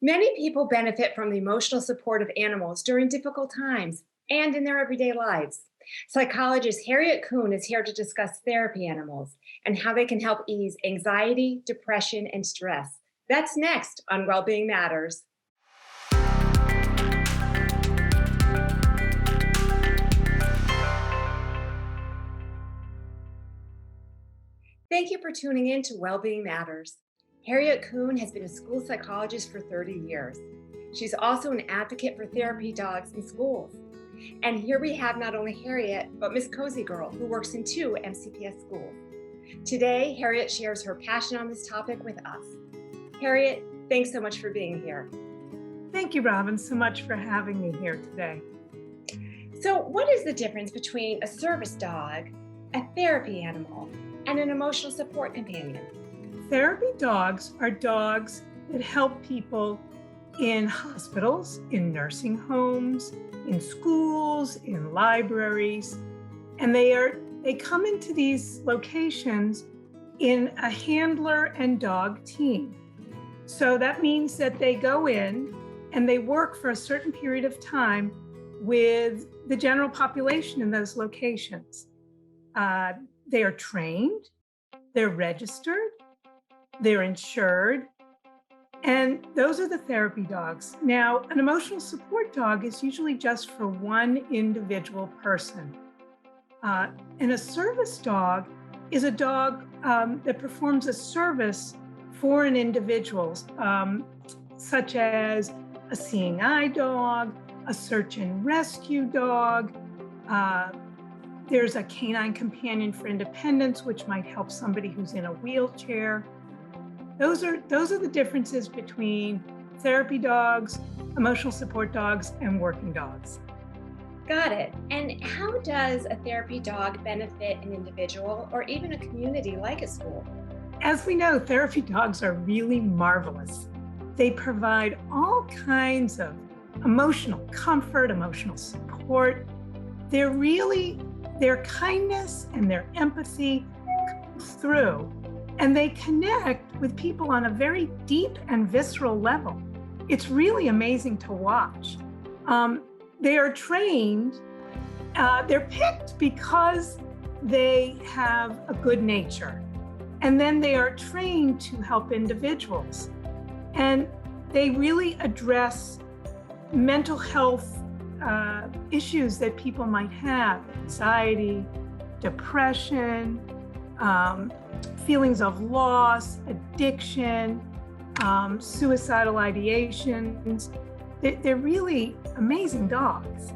Many people benefit from the emotional support of animals during difficult times and in their everyday lives. Psychologist Harriet Kuhn is here to discuss therapy animals and how they can help ease anxiety, depression, and stress. That's next on Wellbeing Matters. Thank you for tuning in to Wellbeing Matters. Harriet Kuhn has been a school psychologist for 30 years. She's also an advocate for therapy dogs in schools. And here we have not only Harriet, but Miss Cozy Girl, who works in 2 MCPS schools. Today, Harriet shares her passion on this topic with us. Harriet, thanks so much for being here. Thank you, Robin, so much for having me here today. So, what is the difference between a service dog, a therapy animal, and an emotional support companion? Therapy dogs are dogs that help people in hospitals, in nursing homes, in schools, in libraries, and they come into these locations in a handler and dog team. So that means that they go in and they work for a certain period of time with the general population in those locations. They are trained, they're registered, they're insured, and those are the therapy dogs. Now, an emotional support dog is usually just for one individual person. And a service dog is a dog that performs a service for an individual, such as a seeing eye dog, a search and rescue dog. There's a canine companion for independence, which might help somebody who's in a wheelchair. Those are the differences between therapy dogs, emotional support dogs, and working dogs. Got it. And how does a therapy dog benefit an individual or even a community like a school? As we know, therapy dogs are really marvelous. They provide all kinds of emotional comfort, emotional support. Their kindness and their empathy comes through, and they connect with people on a very deep and visceral level. It's really amazing to watch. They are trained, they're picked because they have a good nature. And then they are trained to help individuals. And they really address mental health issues that people might have: anxiety, depression, feelings of loss, addiction, suicidal ideations. They're really amazing dogs.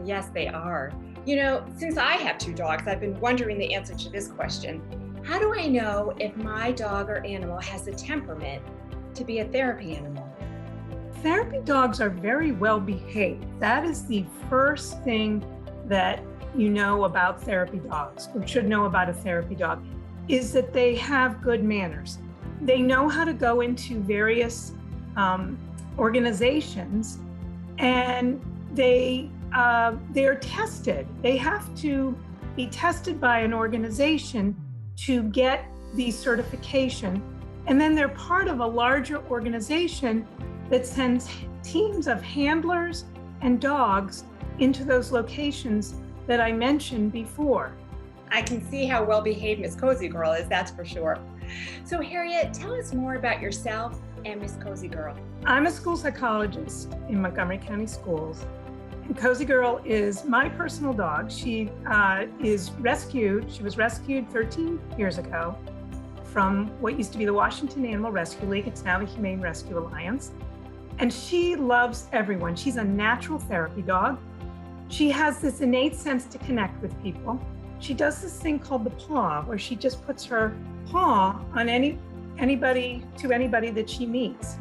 Yes, they are. You know, since I have 2 dogs, I've been wondering the answer to this question. How do I know if my dog or animal has the temperament to be a therapy animal? Therapy dogs are very well behaved. That is the first thing that you know about therapy dogs, or should know about a therapy dog, is that they have good manners. They know how to go into various organizations, and they're tested. They have to be tested by an organization to get the certification, and then they're part of a larger organization that sends teams of handlers and dogs into those locations that I mentioned before. I can see how well-behaved Miss Cozy Girl is, that's for sure. So Harriet, tell us more about yourself and Miss Cozy Girl. I'm a school psychologist in Montgomery County Schools, and Cozy Girl is my personal dog. She was rescued 13 years ago from what used to be the Washington Animal Rescue League. It's now the Humane Rescue Alliance. And she loves everyone. She's a natural therapy dog. She has this innate sense to connect with people. She does this thing called the paw, where she just puts her paw on anybody that she meets.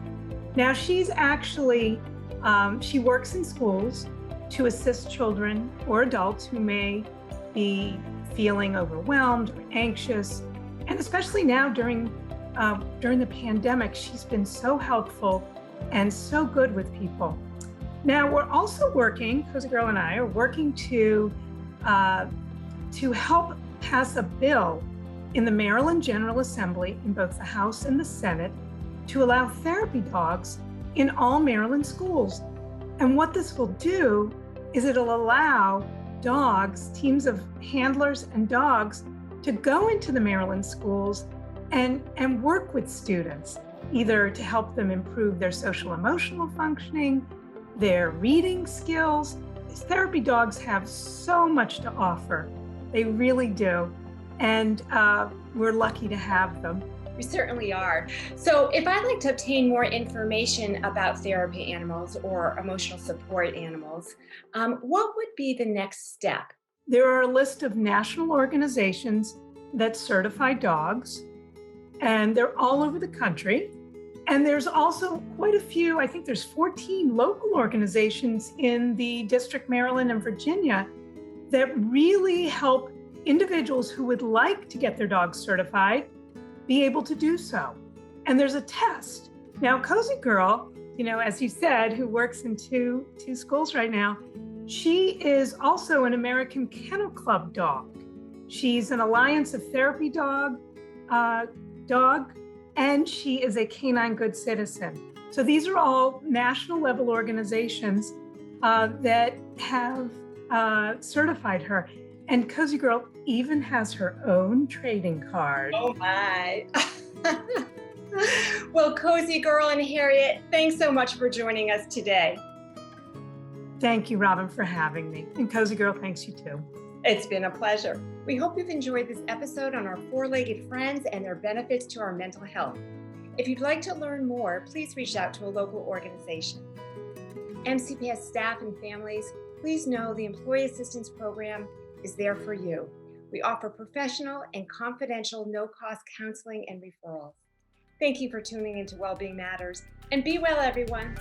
Now she's actually, she works in schools to assist children or adults who may be feeling overwhelmed or anxious. And especially now during the pandemic, she's been so helpful and so good with people. Now we're also working, Cozy Girl and I are working to help pass a bill in the Maryland General Assembly in both the House and the Senate to allow therapy dogs in all Maryland schools. And what this will do is it'll allow dogs, teams of handlers and dogs, to go into the Maryland schools and work with students, either to help them improve their social emotional functioning, their reading skills. These therapy dogs have so much to offer. They really do. And we're lucky to have them. We certainly are. So if I'd like to obtain more information about therapy animals or emotional support animals, what would be the next step? There are a list of national organizations that certify dogs, and they're all over the country. And there's also quite a few, I think there's 14 local organizations in the District, Maryland, and Virginia that really help individuals who would like to get their dogs certified be able to do so. And there's a test. Now, Cozy Girl, as you said, who works in two schools right now, she is also an American Kennel Club dog. She's an Alliance of Therapy dog, and she is a canine good citizen. So these are all national level organizations that have certified her. And Cozy Girl even has her own trading card. Oh my. Well, Cozy Girl and Harriet, thanks so much for joining us today. Thank you, Robin, for having me. And Cozy Girl, thanks you too. It's been a pleasure. We hope you've enjoyed this episode on our four-legged friends and their benefits to our mental health. If you'd like to learn more, please reach out to a local organization. MCPS staff and families, please know the Employee Assistance Program is there for you. We offer professional and confidential no-cost counseling and referrals. Thank you for tuning into Wellbeing Matters, and be well, everyone.